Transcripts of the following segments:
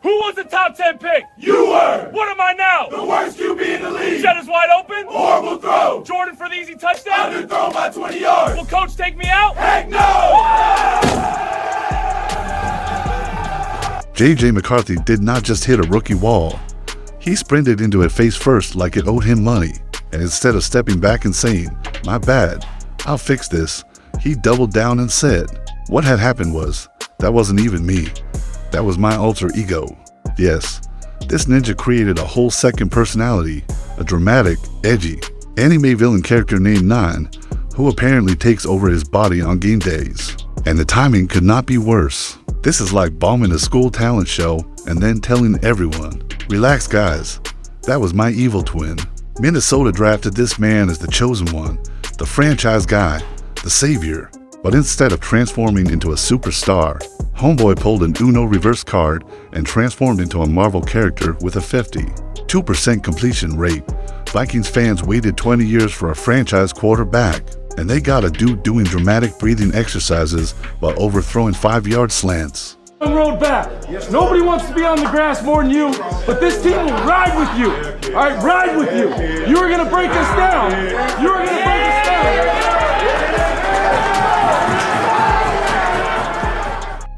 Who was the top 10 pick? You were! What am I now? The worst QB in the league! Shut is wide open? Horrible throw! Jordan for the easy touchdown? Underthrow by 20 yards! Will coach take me out? Heck no! J.J. McCarthy did not just hit a rookie wall. He sprinted into it face first like it owed him money. And instead of stepping back and saying, "My bad, I'll fix this," he doubled down and said, "What had happened was, that wasn't even me. That was my alter ego." Yes, this ninja created a whole second personality, a dramatic, edgy, anime villain character named Nine, who apparently takes over his body on game days. And the timing could not be worse. This is like bombing a school talent show and then telling everyone, "Relax guys, that was my evil twin." Minnesota drafted this man as the chosen one, the franchise guy, the savior. But instead of transforming into a superstar, homeboy pulled an Uno reverse card and transformed into a Marvel character with a 52% completion rate. Vikings fans waited 20 years for a franchise quarterback, and they got a dude doing dramatic breathing exercises while overthrowing 5-yard slants. Road back. Nobody wants to be on the grass more than you, but this team will ride with you. All right, ride with you. You are going to break us down. You are going to break us down.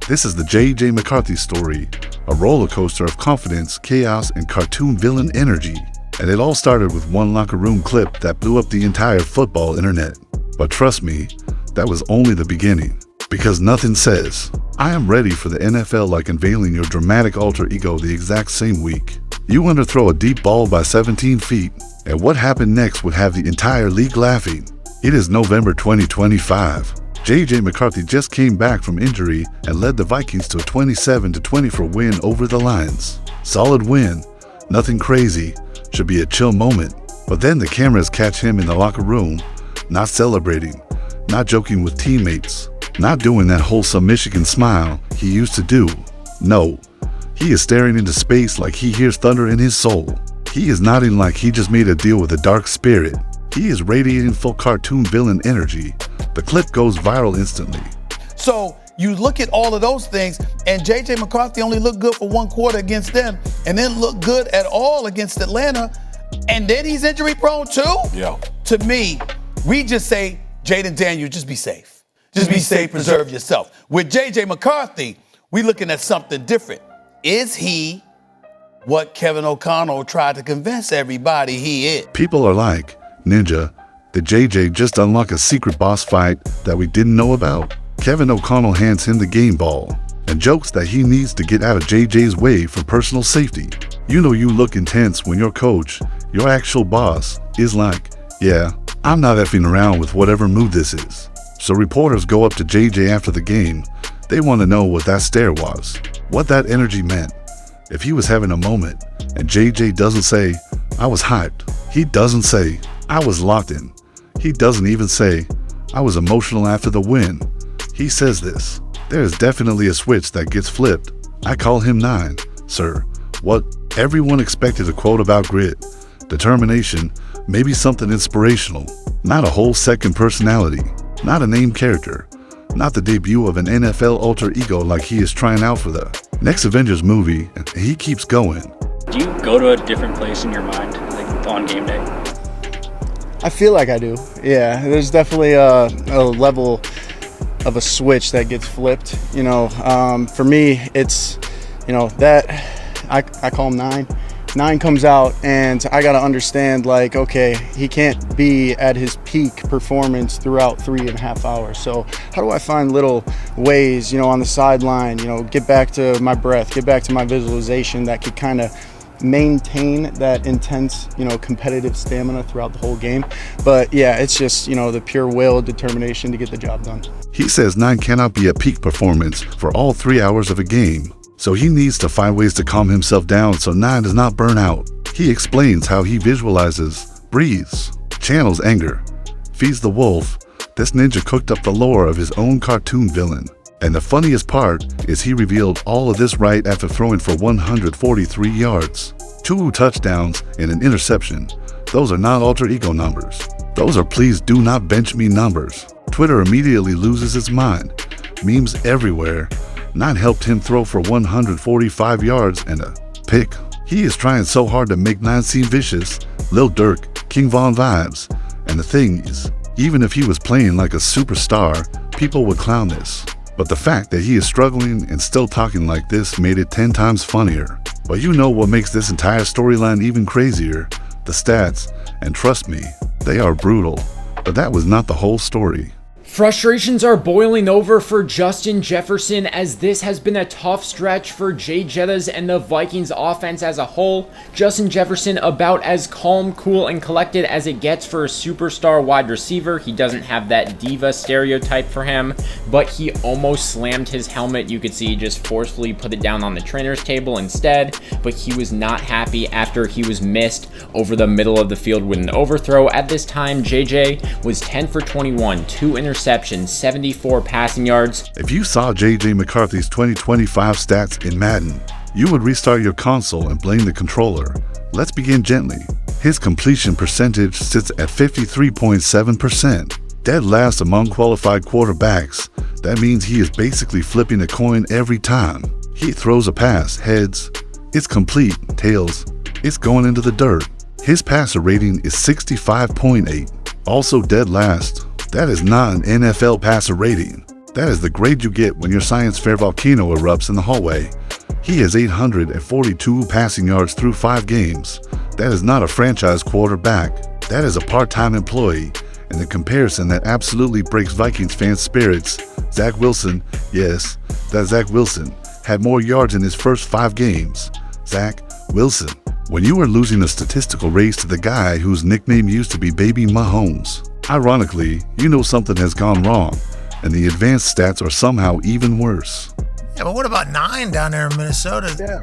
This is the J.J. McCarthy story, a roller coaster of confidence, chaos, and cartoon villain energy. And it all started with one locker room clip that blew up the entire football internet. But trust me, that was only the beginning. Because nothing says, "I am ready for the NFL" like unveiling your dramatic alter ego the exact same week. You underthrow a deep ball by 17 feet, and what happened next would have the entire league laughing. It is November 2025. J.J. McCarthy just came back from injury and led the Vikings to a 27-24 win over the Lions. Solid win, nothing crazy, should be a chill moment. But then the cameras catch him in the locker room, not celebrating, not joking with teammates, not doing that wholesome Michigan smile he used to do. No, he is staring into space like he hears thunder in his soul. He is nodding like he just made a deal with a dark spirit. He is radiating full cartoon villain energy. The clip goes viral instantly. So you look at all of those things, and J.J. McCarthy only looked good for one quarter against them, and then looked good at all against Atlanta, and then he's injury prone too? Yeah. To me, we just say, Jaden Daniel, just be safe. Just be safe, preserve yourself. With J.J. McCarthy, we looking at something different. Is he what Kevin O'Connell tried to convince everybody he is? People are like, "Ninja, did JJ just unlock a secret boss fight that we didn't know about?" Kevin O'Connell hands him the game ball and jokes that he needs to get out of JJ's way for personal safety. You know you look intense when your coach, your actual boss, is like, "Yeah, I'm not effing around with whatever mood this is." So reporters go up to JJ after the game. They want to know what that stare was, what that energy meant. If he was having a moment, and JJ doesn't say, "I was hyped." He doesn't say, "I was locked in." He doesn't even say, "I was emotional after the win." He says this: "There is definitely a switch that gets flipped. I call him Nine, sir." What everyone expected a quote about grit, determination, maybe something inspirational, not a whole second personality. Not a named character, not the debut of an NFL alter ego like he is trying out for the next Avengers movie, and he keeps going. Do you go to a different place in your mind, like on game day? I feel like I do, yeah. There's definitely a level of a switch that gets flipped. For me, it's, that I call him Nine. Nine comes out, and I got to understand, like, okay, he can't be at his peak performance throughout 3.5 hours. So how do I find little ways, on the sideline, get back to my breath, get back to my visualization that could kind of maintain that intense, competitive stamina throughout the whole game. But yeah, it's just, the pure will, determination to get the job done. He says Nine cannot be at peak performance for all 3 hours of a game. So he needs to find ways to calm himself down so Nine does not burn out. He explains how he visualizes, breathes, channels anger, feeds the wolf. This ninja cooked up the lore of his own cartoon villain. And the funniest part is he revealed all of this right after throwing for 143 yards, 2 touchdowns, and an interception. Those are not alter ego numbers. Those are please do not bench me numbers. Twitter immediately loses its mind. Memes everywhere. 9 helped him throw for 145 yards and a pick. He is trying so hard to make 9 seem vicious, Lil Durk, King Von vibes. And the thing is, even if he was playing like a superstar, people would clown this. But the fact that he is struggling and still talking like this made it 10 times funnier. But you know what makes this entire storyline even crazier? The stats, and trust me, they are brutal. But that was not the whole story. Frustrations are boiling over for Justin Jefferson, as this has been a tough stretch for Jay Jettas and the Vikings offense as a whole. Justin Jefferson about as calm, cool, and collected as it gets for a superstar wide receiver. He doesn't have that diva stereotype for him, but he almost slammed his helmet. You could see he just forcefully put it down on the trainer's table instead, but he was not happy after he was missed over the middle of the field with an overthrow. At this time, JJ was 10 for 21, 2 interceptions, 74 passing yards. If you saw JJ McCarthy's 2025 stats in Madden, you would restart your console and blame the controller. Let's begin gently. His completion percentage sits at 53.7%, dead last among qualified quarterbacks. That means he is basically flipping a coin every time. He throws a pass, heads, it's complete, tails, it's going into the dirt. His passer rating is 65.8, also dead last. That is not an NFL passer rating. That is the grade you get when your science fair volcano erupts in the hallway. He has 842 passing yards through 5 games. That is not a franchise quarterback. That is a part-time employee. And the comparison that absolutely breaks Vikings fans' spirits, Zach Wilson, yes, that Zach Wilson, had more yards in his first 5 games. Zach Wilson. When you are losing a statistical race to the guy whose nickname used to be Baby Mahomes. Ironically, you know something has gone wrong, and the advanced stats are somehow even worse. Yeah, but what about 9 down there in Minnesota?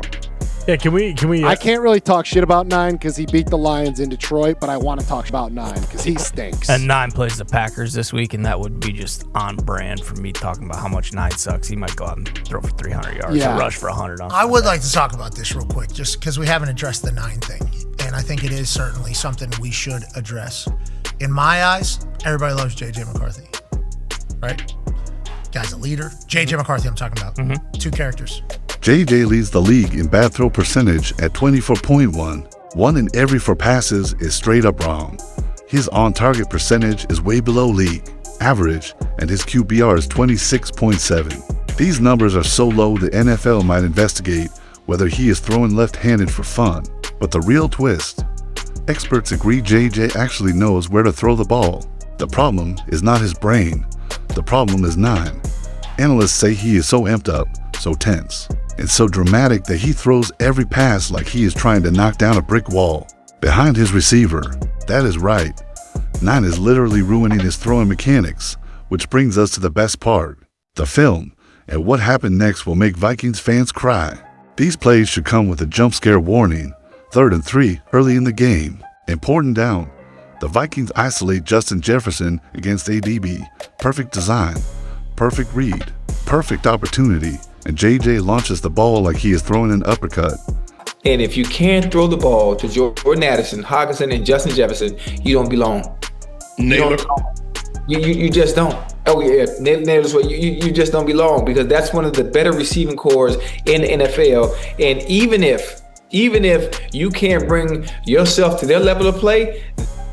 Yeah, can we? I can't really talk shit about 9 because he beat the Lions in Detroit, but I want to talk about 9 because he stinks. And 9 plays the Packers this week, and that would be just on brand for me talking about how much 9 sucks. He might go out and throw for 300 yards or rush for 100 on I would like to talk about this real quick, just because we haven't addressed the 9 thing, and I think it is certainly something we should address. In my eyes, everybody loves J.J. McCarthy, right? Guy's a leader. J.J. McCarthy I'm talking about. 2 characters. JJ leads the league in bad throw percentage at 24.1. 1 in every 4 passes is straight up wrong. His on-target percentage is way below league average, and his QBR is 26.7. These numbers are so low the NFL might investigate whether he is throwing left-handed for fun. But the real twist, experts agree JJ actually knows where to throw the ball. The problem is not his brain. The problem is 9. Analysts say he is so amped up, so tense, and so dramatic that he throws every pass like he is trying to knock down a brick wall behind his receiver. That is right. 9 is literally ruining his throwing mechanics, which brings us to the best part, the film, and what happened next will make Vikings fans cry. These plays should come with a jump scare warning. 3rd and 3 early in the game. Important down. The Vikings isolate Justin Jefferson against ADB. Perfect design, perfect read, perfect opportunity, and JJ launches the ball like he is throwing an uppercut. And if you can't throw the ball to Jordan Addison, Hockenson, and Justin Jefferson, you don't belong. You just don't. Oh yeah, nail this way. You just don't belong, because that's one of the better receiving cores in the NFL. And even if you can't bring yourself to their level of play,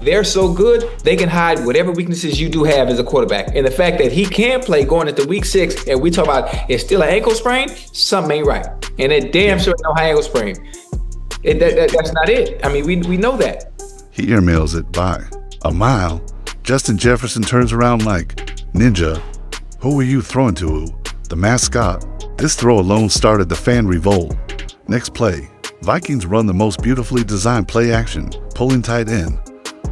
they're so good, they can hide whatever weaknesses you do have as a quarterback. And the fact that he can play going into week 6, and we talk about it's still an ankle sprain, something ain't right. And it damn sure no high ankle sprain. That's not it. I mean, we know that. He airmails it by a mile. Justin Jefferson turns around like, Ninja, who were you throwing to? The mascot. This throw alone started the fan revolt. Next play. Vikings run the most beautifully designed play action, pulling tight end.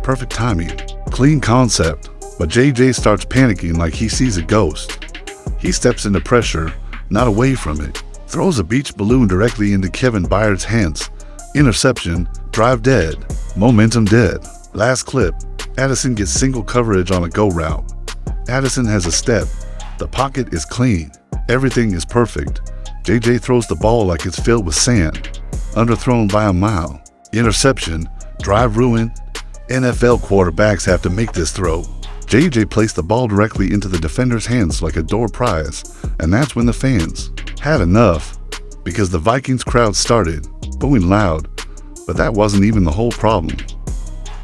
Perfect timing, clean concept, but JJ starts panicking like he sees a ghost. He steps into pressure, not away from it, throws a beach balloon directly into Kevin Byard's hands. Interception, drive dead, momentum dead. Last clip, Addison gets single coverage on a go route. Addison has a step, the pocket is clean, everything is perfect. JJ throws the ball like it's filled with sand, underthrown by a mile. Interception, drive ruined. NFL quarterbacks have to make this throw. JJ placed the ball directly into the defender's hands like a door prize, and that's when the fans, had enough because the Vikings crowd started booing loud, but that wasn't even the whole problem.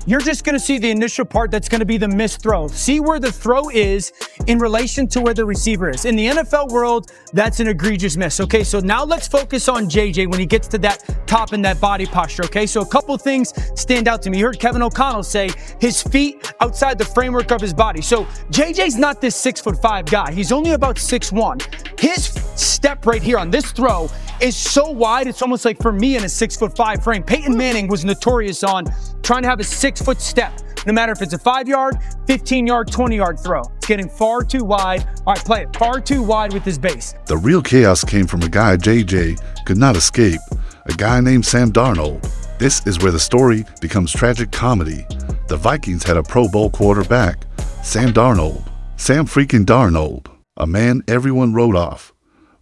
You're just going to see the initial part that's going to be the missed throw. See where the throw is in relation to where the receiver is. In the NFL world, that's an egregious miss. Okay, so now let's focus on JJ when he gets to that top and that body posture. Okay, so a couple things stand out to me. You heard Kevin O'Connell say his feet outside the framework of his body. So JJ's not this 6'5" guy. He's only about 6'1". His step right here on this throw is so wide, it's almost like for me in a 6'5" frame. Peyton Manning was notorious on trying to have a 6-foot step, no matter if it's a 5-yard, 15-yard, 20-yard throw. It's getting far too wide. All right, play it. Far too wide with his base. The real chaos came from a guy JJ could not escape, a guy named Sam Darnold. This is where the story becomes tragic comedy. The Vikings had a Pro Bowl quarterback, Sam Darnold. Sam freaking Darnold, a man everyone wrote off.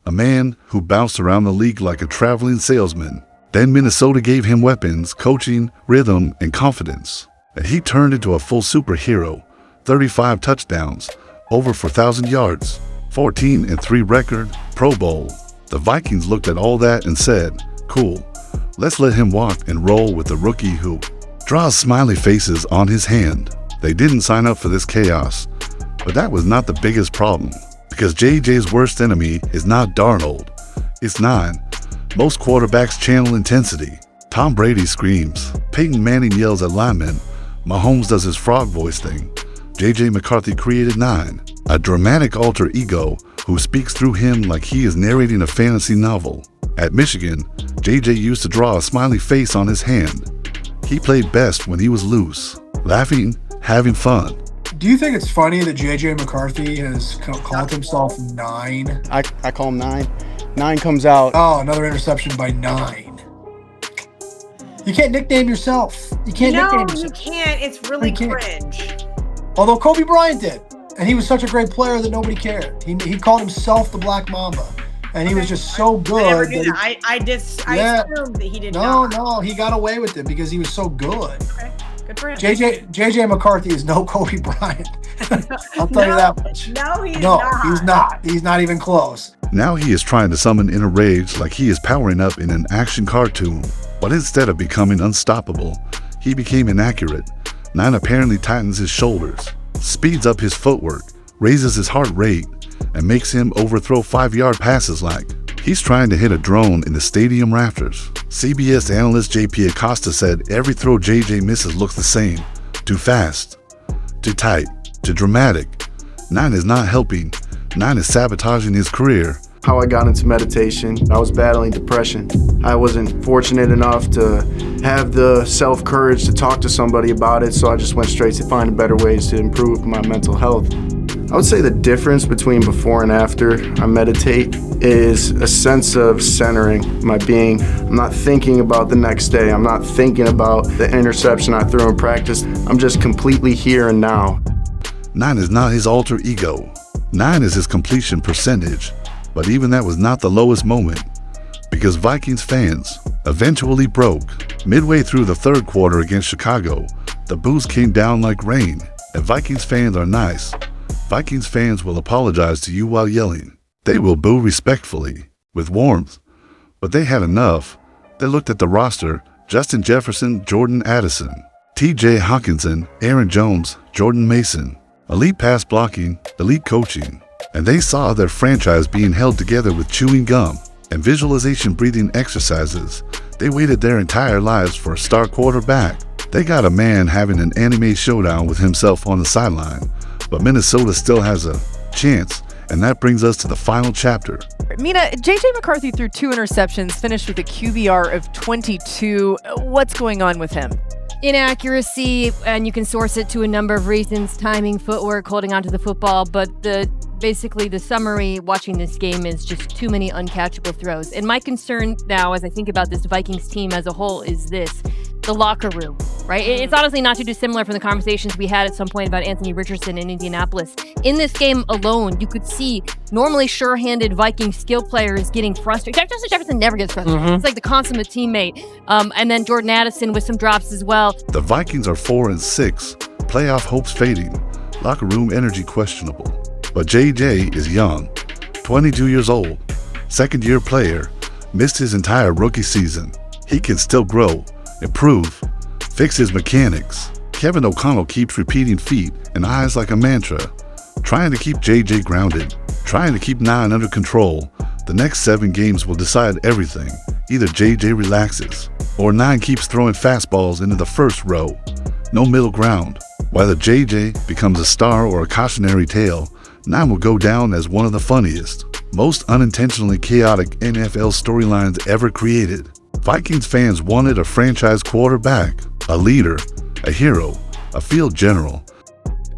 A man who bounced around the league like a traveling salesman. Then Minnesota gave him weapons, coaching, rhythm, and confidence. And he turned into a full superhero. 35 touchdowns, over 4,000 yards, 14-3 record, Pro Bowl. The Vikings looked at all that and said, cool, let's let him walk and roll with the rookie who draws smiley faces on his hand. They didn't sign up for this chaos, but that was not the biggest problem. Because JJ's worst enemy is not Darnold, it's 9. Most quarterbacks channel intensity. Tom Brady screams. Peyton Manning yells at linemen. Mahomes does his frog voice thing. JJ McCarthy created 9, a dramatic alter ego who speaks through him like he is narrating a fantasy novel. At Michigan, JJ used to draw a smiley face on his hand. He played best when he was loose, laughing, having fun. Do you think it's funny that JJ McCarthy has called himself 9? I call him 9. 9 comes out. Oh, another interception by 9. You can't nickname yourself. You can't nickname yourself. No, you can't. It's really cringe. Although Kobe Bryant did. And he was such a great player that nobody cared. He called himself the Black Mamba. And he was just so good. I never knew that. I assumed that he did not. No, he got away with it because he was so good. Okay. Good for him. JJ McCarthy is no Kobe Bryant. I'll tell you that much. No, he's not. He's not even close. Now he is trying to summon inner rage like he is powering up in an action cartoon. But instead of becoming unstoppable, he became inaccurate. 9 apparently tightens his shoulders, speeds up his footwork, raises his heart rate, and makes him overthrow 5-yard passes like he's trying to hit a drone in the stadium rafters. CBS analyst JP Acosta said every throw JJ misses looks the same. Too fast, too tight, too dramatic. 9 is not helping. 9 is sabotaging his career. How I got into meditation, I was battling depression. I wasn't fortunate enough to have the self-courage to talk to somebody about it, so I just went straight to find better ways to improve my mental health. I would say the difference between before and after I meditate is a sense of centering my being. I'm not thinking about the next day. I'm not thinking about the interception I threw in practice. I'm just completely here and now. 9 is not his alter ego. 9 is his completion percentage. But even that was not the lowest moment, because Vikings fans eventually broke. Midway through the third quarter against Chicago, the boos came down like rain. And Vikings fans are nice. Vikings fans will apologize to you while yelling. They will boo respectfully, with warmth. But they had enough. They looked at the roster: Justin Jefferson, Jordan Addison, TJ Hawkinson, Aaron Jones, Jordan Mason. Elite pass blocking, elite coaching. And they saw their franchise being held together with chewing gum and visualization breathing exercises. They waited their entire lives for a star quarterback. They got a man having an anime showdown with himself on the sideline. But Minnesota still has a chance, and that brings us to the final chapter. Mina, JJ McCarthy threw 2 interceptions, finished with a QBR of 22. What's going on with him? Inaccuracy, and you can source it to a number of reasons: timing, footwork, holding onto the football. But basically the summary watching this game is just too many uncatchable throws. And my concern now, as I think about this Vikings team as a whole, is this: the locker room, right? It's honestly not too dissimilar from the conversations we had at some point about Anthony Richardson in Indianapolis. In this game alone, you could see normally sure-handed Viking skill players getting frustrated. Justin Jefferson never gets frustrated. It's like the consummate teammate. And then Jordan Addison with some drops as well. The Vikings are 4-6, playoff hopes fading, locker room energy questionable. But JJ is young, 22 years old, second-year player, missed his entire rookie season. He can still grow, improve, fix his mechanics. Kevin O'Connell keeps repeating feet and eyes like a mantra, trying to keep JJ grounded, trying to keep 9 under control. The next 7 games will decide everything. Either JJ relaxes, or 9 keeps throwing fastballs into the first row. No middle ground. Whether JJ becomes a star or a cautionary tale, 9 will go down as one of the funniest, most unintentionally chaotic NFL storylines ever created. Vikings fans wanted a franchise quarterback, a leader, a hero, a field general.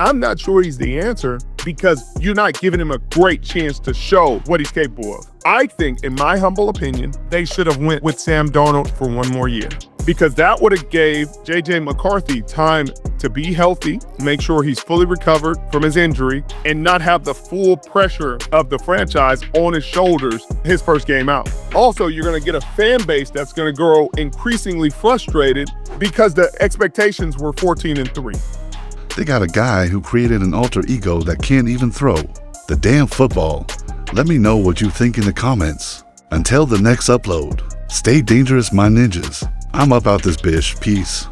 I'm not sure he's the answer because you're not giving him a great chance to show what he's capable of. I think, in my humble opinion, they should have went with Sam Darnold for 1 more year because that would have gave JJ McCarthy time to be healthy, make sure he's fully recovered from his injury, and not have the full pressure of the franchise on his shoulders his first game out. Also, you're going to get a fan base that's going to grow increasingly frustrated because the expectations were 14-3. They got a guy who created an alter ego that can't even throw. The damn football. Let me know what you think in the comments. Until the next upload, stay dangerous, my ninjas. I'm up out this bitch. Peace.